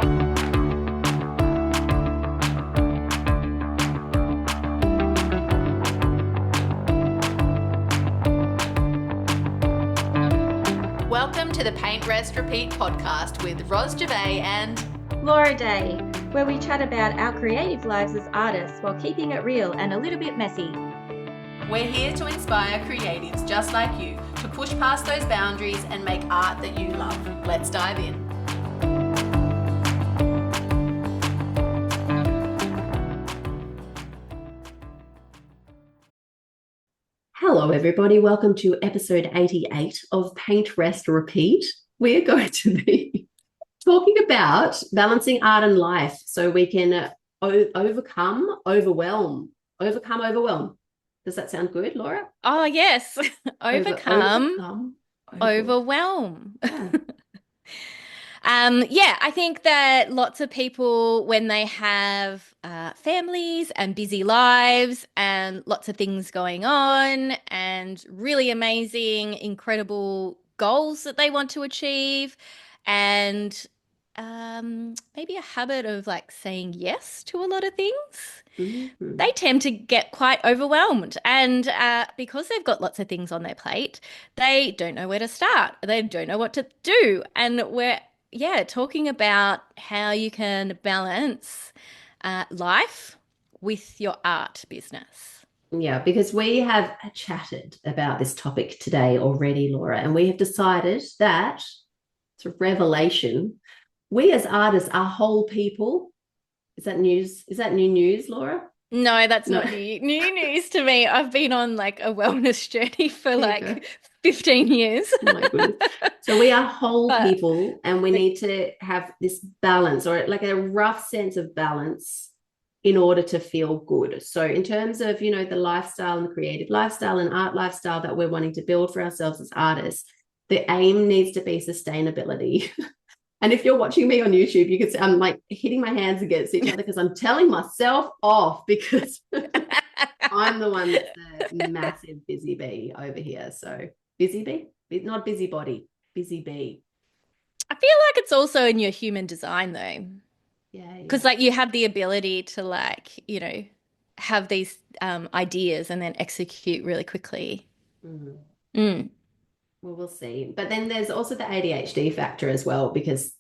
Welcome to the Paint, Rest, Repeat podcast with Ros Gervais and Laura Day, where we chat about our creative lives as artists while keeping it real and a little bit messy. We're here to inspire creatives just like you to push past those boundaries and make art that you love. Let's dive in. Hello, everybody. Welcome to episode 88 of Paint, Rest, Repeat. We're going to be talking about balancing art and life so we can overcome overwhelm. Does that sound good, Laura? Oh, yes. Overwhelm. Yeah. I think that lots of people, when they have families and busy lives and lots of things going on and really amazing, incredible goals that they want to achieve, and maybe a habit of like saying yes to a lot of things, they tend to get quite overwhelmed. And because they've got lots of things on their plate, they don't know where to start. They don't know what to do. And we're talking about how you can balance life with your art business. Yeah, because we have chatted about this topic today already, Laura, and we have decided that it's a revelation. We as artists are whole people. Is that news? Is that new news, Laura? No, that's not new news to me. I've been on like a wellness journey for like 15 years. Oh my goodness. So we are whole people, and we need to have this balance, or like a rough sense of balance, in order to feel good. So in terms of, the lifestyle and the creative lifestyle and art lifestyle that we're wanting to build for ourselves as artists, the aim needs to be sustainability. And if you're watching me on YouTube, you can see I'm like hitting my hands against each other because I'm telling myself off because I'm the one that's the massive busy bee over here. So busy bee, not busybody, busy bee. I feel like it's also in your human design though. Yeah. Because like you have the ability to like, have these ideas and then execute really quickly. Well, we'll see. But then there's also the ADHD factor as well, because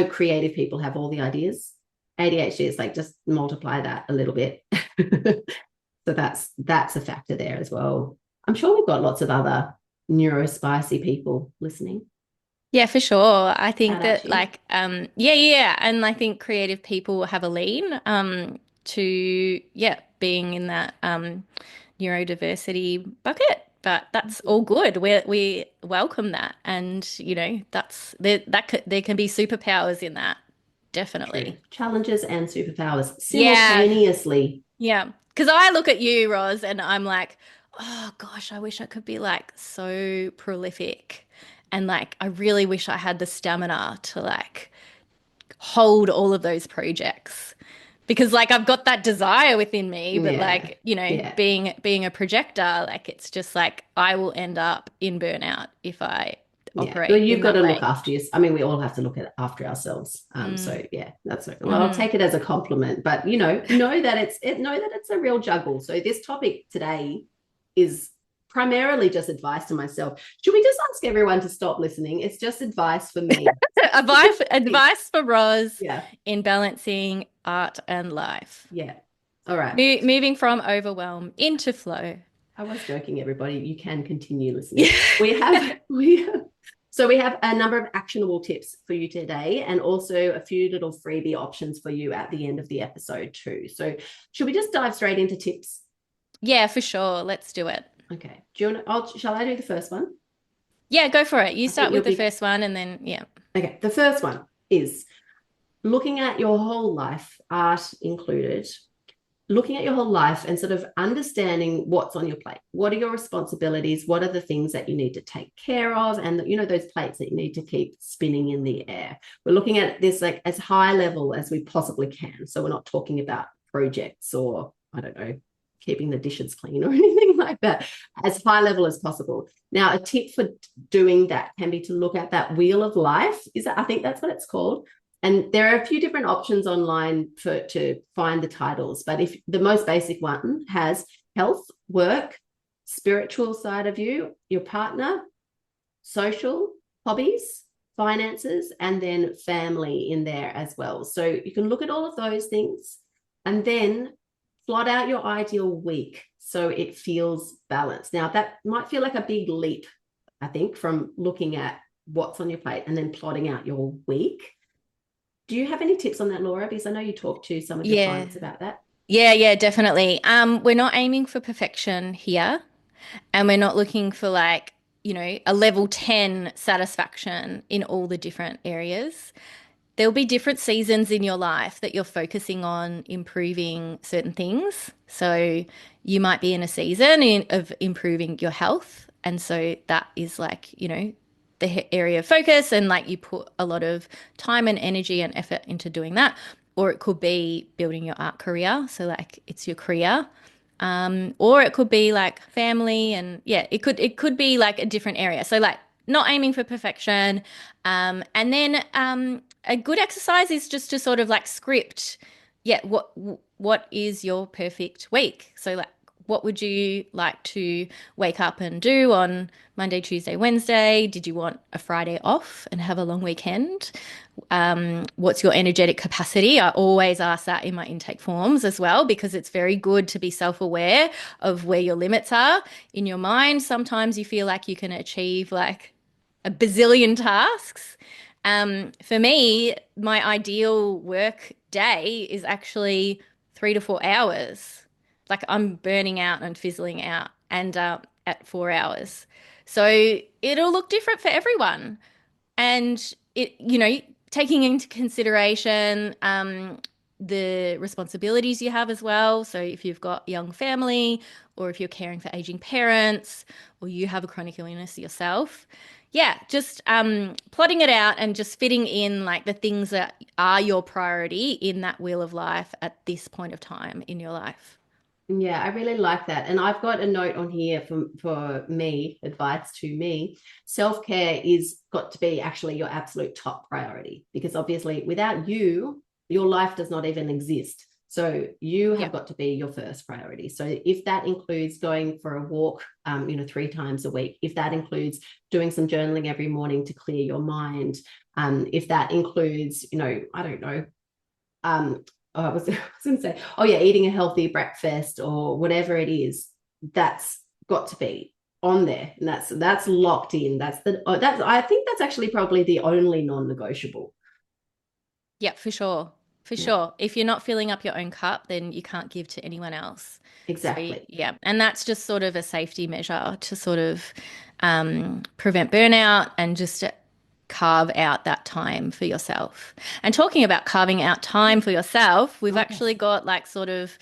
creative people have all the ideas. ADHD is like just multiply that a little bit. So that's a factor there as well. I'm sure we've got lots of other neurospicy people listening. Yeah, for sure. I think that like, and I think creative people have a lean to being in that neurodiversity bucket, but that's all good. We welcome that, and that's there can be superpowers in that, definitely. True. Challenges and superpowers simultaneously. Yeah, because I look at you, Ros, and I'm like, oh gosh, I wish I could be like so prolific. And like, I really wish I had the stamina to like hold all of those projects, because like I've got that desire within me, but being a projector, like it's just like I will end up in burnout if I operate. Well, you've got to look after yourself. I mean, we all have to look after ourselves. So yeah, that's okay. Well, I'll take it as a compliment, but know that it's a real juggle. So this topic today is primarily just advice to myself. Should we just ask everyone to stop listening? It's just advice for me. advice for Ros in balancing art and life. Yeah. All right. Moving from overwhelm into flow. I was joking, everybody. You can continue listening. So we have a number of actionable tips for you today, and also a few little freebie options for you at the end of the episode too. So should we just dive straight into tips? Yeah, for sure. Let's do it. Okay. Shall I do the first one? Yeah, go for it. You start with the first one and then, yeah. Okay. The first one is looking at your whole life, art included, looking at your whole life and sort of understanding what's on your plate. What are your responsibilities? What are the things that you need to take care of? And, those plates that you need to keep spinning in the air. We're looking at this like as high level as we possibly can. So we're not talking about projects or, I don't know, keeping the dishes clean or anything like that, as high level as possible. Now, a tip for doing that can be to look at that wheel of life. I think that's what it's called. And there are a few different options online to find the titles, but if the most basic one has health, work, spiritual side of you, your partner, social, hobbies, finances, and then family in there as well. So you can look at all of those things and then plot out your ideal week so it feels balanced. Now, that might feel like a big leap, I think, from looking at what's on your plate and then plotting out your week. Do you have any tips on that, Laura? Because I know you talk to some of your Yeah. clients about that. Yeah, definitely. We're not aiming for perfection here, and we're not looking for like, a level 10 satisfaction in all the different areas. There'll be different seasons in your life that you're focusing on improving certain things. So you might be in a season of improving your health. And so that is like, the area of focus, and like you put a lot of time and energy and effort into doing that. Or it could be building your art career. So like it's your career. Or it could be like family, and yeah, it could be like a different area. So like not aiming for perfection. And then a good exercise is just to sort of like script, yeah, what is your perfect week? So like what would you like to wake up and do on Monday, Tuesday, Wednesday? Did you want a Friday off and have a long weekend? What's your energetic capacity? I always ask that in my intake forms as well, because it's very good to be self-aware of where your limits are in your mind. Sometimes you feel like you can achieve like a bazillion tasks. For me, my ideal work day is actually 3 to 4 hours. Like I'm burning out and fizzling out, and at 4 hours. So it'll look different for everyone. And taking into consideration the responsibilities you have as well. So if you've got young family, or if you're caring for aging parents, or you have a chronic illness yourself, yeah, just plotting it out and just fitting in like the things that are your priority in that wheel of life at this point of time in your life. Yeah, I really like that. And I've got a note on here for me, advice to me. Self-care is got to be actually your absolute top priority, because obviously without you, your life does not even exist. So you have Yep. got to be your first priority. So if that includes going for a walk, 3 times a week, if that includes doing some journaling every morning to clear your mind, if that includes, I don't know, I was going to say, oh yeah, eating a healthy breakfast or whatever it is, that's got to be on there, and that's locked in. I think that's actually probably the only non-negotiable. Yeah, for sure. For Yeah, sure. If you're not filling up your own cup, then you can't give to anyone else. So, exactly. yeah. And that's just sort of a safety measure to sort of prevent burnout, and just to carve out that time for yourself. And talking about carving out time for yourself, we've Oh, actually yes. got like sort of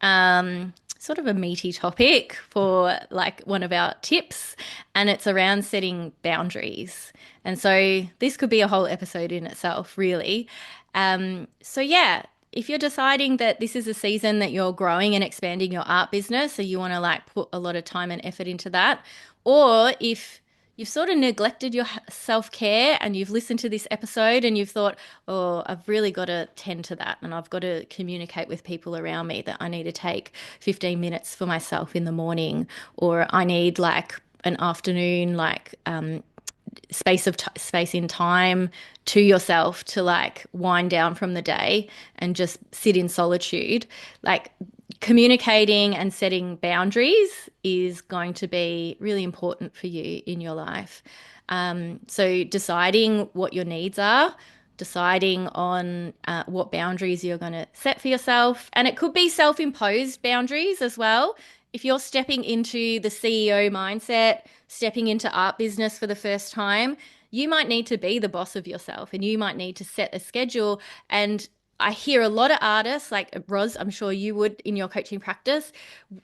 a meaty topic for like one of our tips, and it's around setting boundaries. And so this could be a whole episode in itself, really. So yeah, if you're deciding that this is a season that you're growing and expanding your art business, so you want to like put a lot of time and effort into that, or if you've sort of neglected your self-care and you've listened to this episode and you've thought, oh, I've really got to tend to that, and I've got to communicate with people around me that I need to take 15 minutes for myself in the morning, or I need like an afternoon, like space in time to yourself to like wind down from the day and just sit in solitude. Like communicating and setting boundaries is going to be really important for you in your life. So deciding what your needs are, deciding on what boundaries you're going to set for yourself. And it could be self-imposed boundaries as well. If you're stepping into the CEO mindset, stepping into art business for the first time, you might need to be the boss of yourself, and you might need to set a schedule. And I hear a lot of artists, like Roz, I'm sure you would in your coaching practice.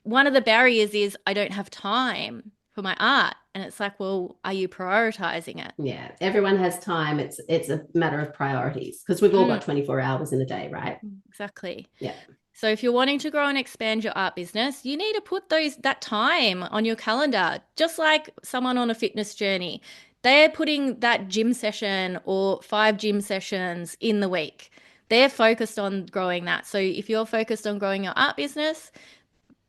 One of the barriers is I don't have time for my art. And it's like, well, are you prioritizing it? Yeah, everyone has time. It's a matter of priorities, because we've all Mm, got 24 hours in a day, right? exactly. Yeah. So if you're wanting to grow and expand your art business, you need to put that time on your calendar, just like someone on a fitness journey. they're putting that gym session or 5 gym sessions in the week. They're focused on growing that. So if you're focused on growing your art business,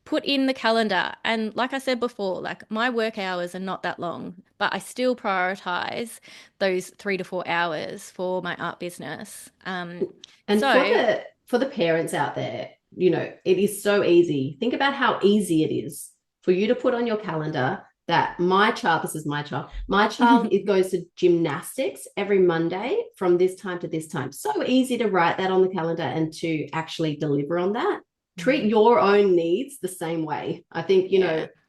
put in the calendar. And like I said before, like my work hours are not that long, but I still prioritize those 3 to 4 hours for my art business. And So for the parents out there, it is so easy. Think about how easy it is for you to put on your calendar that this is my child, it goes to gymnastics every Monday from this time to this time. So easy to write that on the calendar and to actually deliver on that. Treat your own needs the same way. I think,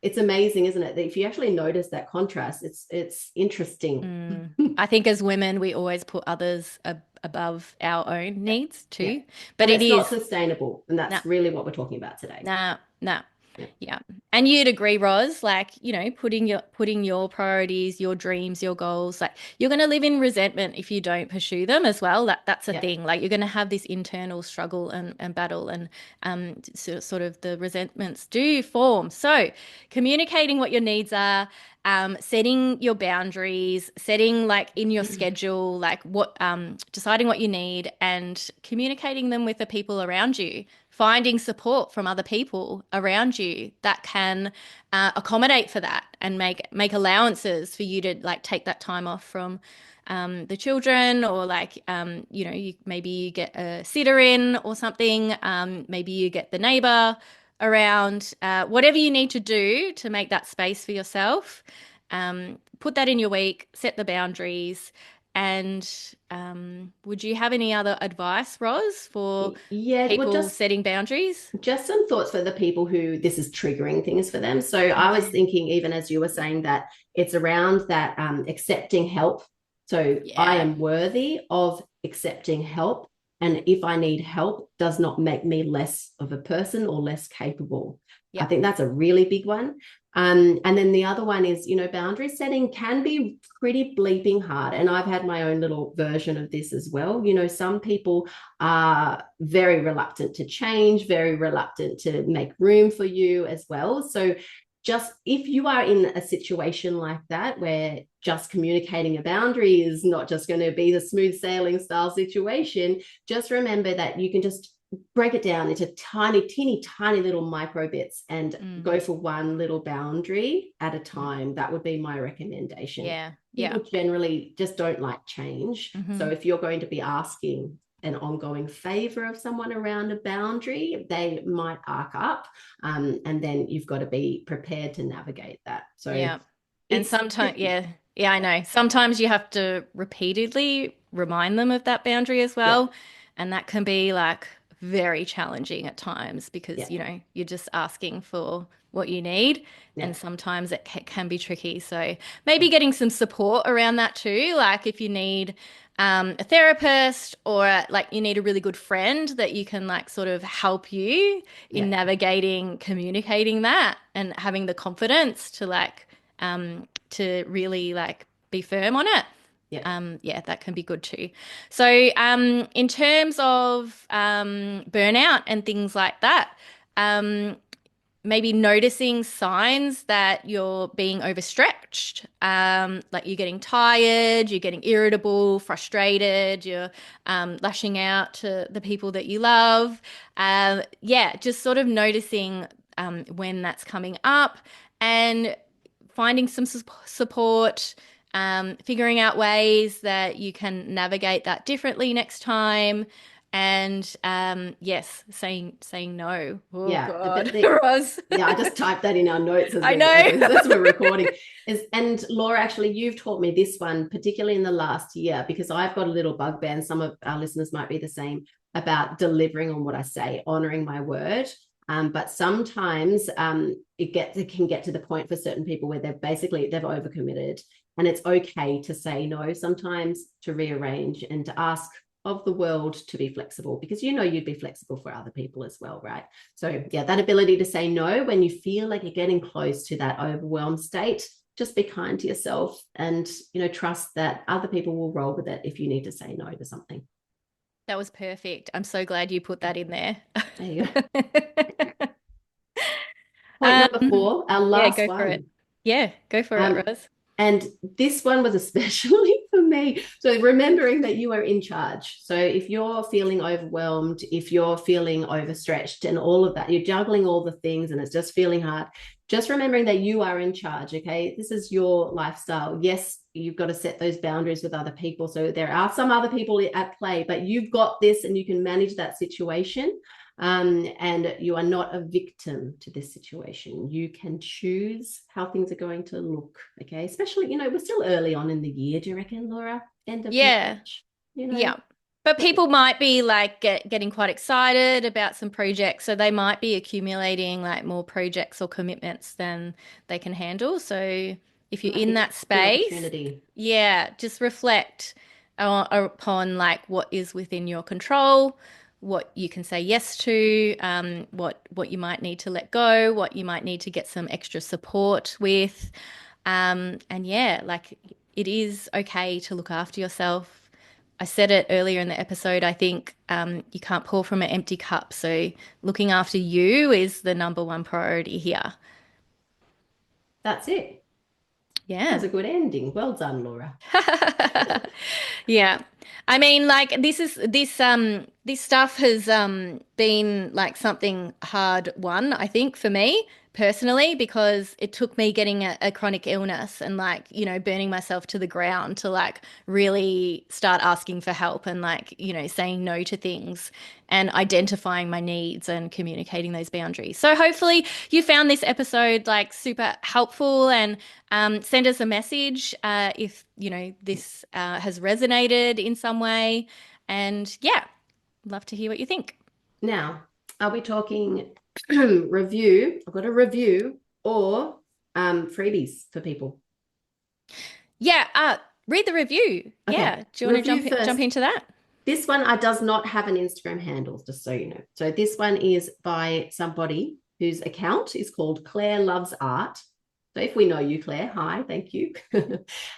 it's amazing, isn't it? That if you actually notice that contrast, it's interesting. I think as women, we always put others above our own needs too. Yeah. But and it it's not is sustainable. And that's really what we're talking about today. no. Yeah. Yeah. And you'd agree, Roz, like, putting your priorities, your dreams, your goals, like you're going to live in resentment if you don't pursue them as well. That's a thing. Like you're going to have this internal struggle and battle, and sort of the resentments do form. So communicating what your needs are, setting your boundaries, setting like in your schedule, like what deciding what you need and communicating them with the people around you, finding support from other people around you that can accommodate for that and make allowances for you to like take that time off from the children, or like maybe you get a sitter in or something, maybe you get the neighbor around, whatever you need to do to make that space for yourself. Put that in your week, set the boundaries. And would you have any other advice, Roz, for people setting boundaries? Just some thoughts for the people who this is triggering things for them. So I was thinking, even as you were saying, that it's around that accepting help. So I am worthy of accepting help. And if I need help, does not make me less of a person or less capable. I think that's a really big one. And then the other one is, boundary setting can be pretty bleeping hard. And I've had my own little version of this as well. Some people are very reluctant to change, very reluctant to make room for you as well. So just if you are in a situation like that, where just communicating a boundary is not just going to be the smooth sailing style situation, just remember that you can just break it down into teeny tiny little micro bits and go for one little boundary at a time. That would be my recommendation. People generally just don't like change. So if you're going to be asking an ongoing favor of someone around a boundary, they might arc up, and then you've got to be prepared to navigate that. So and sometimes I know sometimes you have to repeatedly remind them of that boundary as well, and that can be like very challenging at times, because you're just asking for what you need, and sometimes it can be tricky. So maybe getting some support around that too, like if you need a therapist, or like you need a really good friend that you can like sort of help you in navigating communicating that and having the confidence to like to really like be firm on it. That can be good too. So in terms of burnout and things like that, maybe noticing signs that you're being overstretched, like you're getting tired, you're getting irritable, frustrated, you're lashing out to the people that you love. Just sort of noticing when that's coming up and finding some support, figuring out ways that you can navigate that differently next time. And saying no. Oh God, Roz. I just typed that in our notes as we're recording. And Laura, actually, you've taught me this one, particularly in the last year, because I've got a little bugbear, and some of our listeners might be the same, about delivering on what I say, honoring my word. But sometimes it can get to the point for certain people where they've overcommitted, and it's okay to say no sometimes, to rearrange, and to ask of the world to be flexible, because you'd be flexible for other people as well, right? So that ability to say no when you feel like you're getting close to that overwhelmed state, just be kind to yourself, and trust that other people will roll with it if you need to say no to something. That was perfect. I'm so glad you put that in there. There you go. Point number 4, our last go one. for it. Yeah, go for it, Rose. And this one was especially for me. So remembering that you are in charge. So if you're feeling overwhelmed, if you're feeling overstretched and all of that, you're juggling all the things and it's just feeling hard, just remembering that you are in charge, okay? This is your lifestyle. Yes, you've got to set those boundaries with other people. So there are some other people at play, but you've got this and you can manage that situation. And you are not a victim to this situation. You can choose how things are going to look, okay? Especially, we're still early on in the year. Do you reckon, Laura? End of March, Yeah. But people might be like getting quite excited about some projects. So they might be accumulating like more projects or commitments than they can handle. So if you're in that space, just reflect upon like what is within your control, what you can say yes to, what you might need to let go, what you might need to get some extra support with. And like it is okay to look after yourself. I said it earlier in the episode, I think you can't pour from an empty cup. So looking after you is the number one priority here. That's it. Yeah. That was a good ending. Well done, Laura. Yeah. I mean, like this stuff has been like something hard one, I think, for me personally, because it took me getting a chronic illness and like, burning myself to the ground to like really start asking for help and like, saying no to things and identifying my needs and communicating those boundaries. So hopefully you found this episode like super helpful, and send us a message if, this has resonated in some way. And yeah, love to hear what you think. Now, are we talking review? I've got a review or freebies for people. Yeah, read the review. Okay. Yeah. Do you want to jump into that? This one does not have an Instagram handle, just so you know. So this one is by somebody whose account is called Claire Loves Art. So if we know you, Claire, hi, thank you.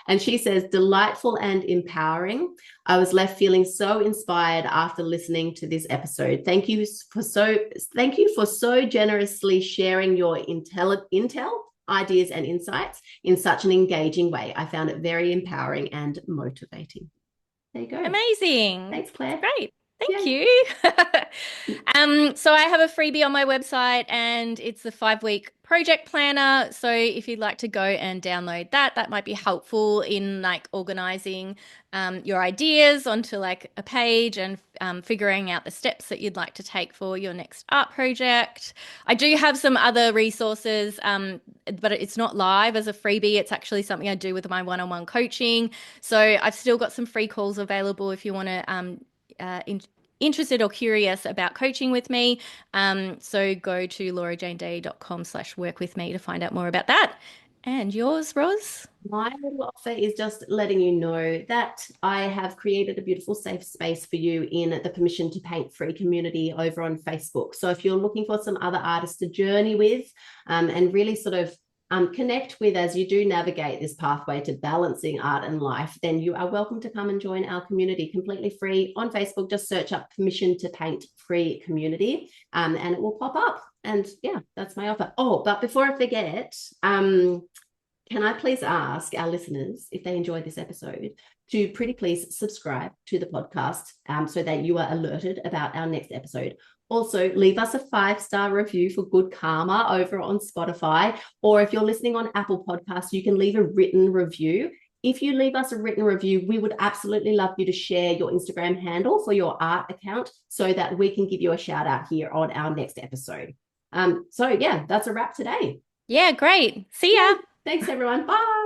And she says, delightful and empowering. I was left feeling so inspired after listening to this episode. Thank you for so generously sharing your intel, ideas, and insights in such an engaging way. I found it very empowering and motivating. There you go. Amazing. Thanks, Claire. Great. Thank you. So I have a freebie on my website, and it's the 5-week project planner. So if you'd like to go and download that might be helpful in like organizing your ideas onto like a page and figuring out the steps that you'd like to take for your next art project. I do have some other resources, but it's not live as a freebie. It's actually something I do with my one-on-one coaching. So I've still got some free calls available if you want to interested or curious about coaching with me. So go to laurajaneday.com/work with me to find out more about that. And yours, Roz? My little offer is just letting you know that I have created a beautiful safe space for you in the Permission to Paint free community over on Facebook. So if you're looking for some other artists to journey with and really sort of connect with as you do navigate this pathway to balancing art and life, then you are welcome to come and join our community completely free on Facebook. Just search up Permission to Paint free community and it will pop up. And yeah, that's my offer. Oh, but before I forget, can I please ask our listeners, if they enjoyed this episode, to pretty please subscribe to the podcast so that you are alerted about our next episode. Also, leave us a 5-star review for good karma over on Spotify, or if you're listening on Apple Podcasts, you can leave a written review. If you leave us a written review, we would absolutely love you to share your Instagram handle for your art account so that we can give you a shout out here on our next episode. So yeah, that's a wrap today. Yeah, great. See ya. Thanks, everyone. Bye.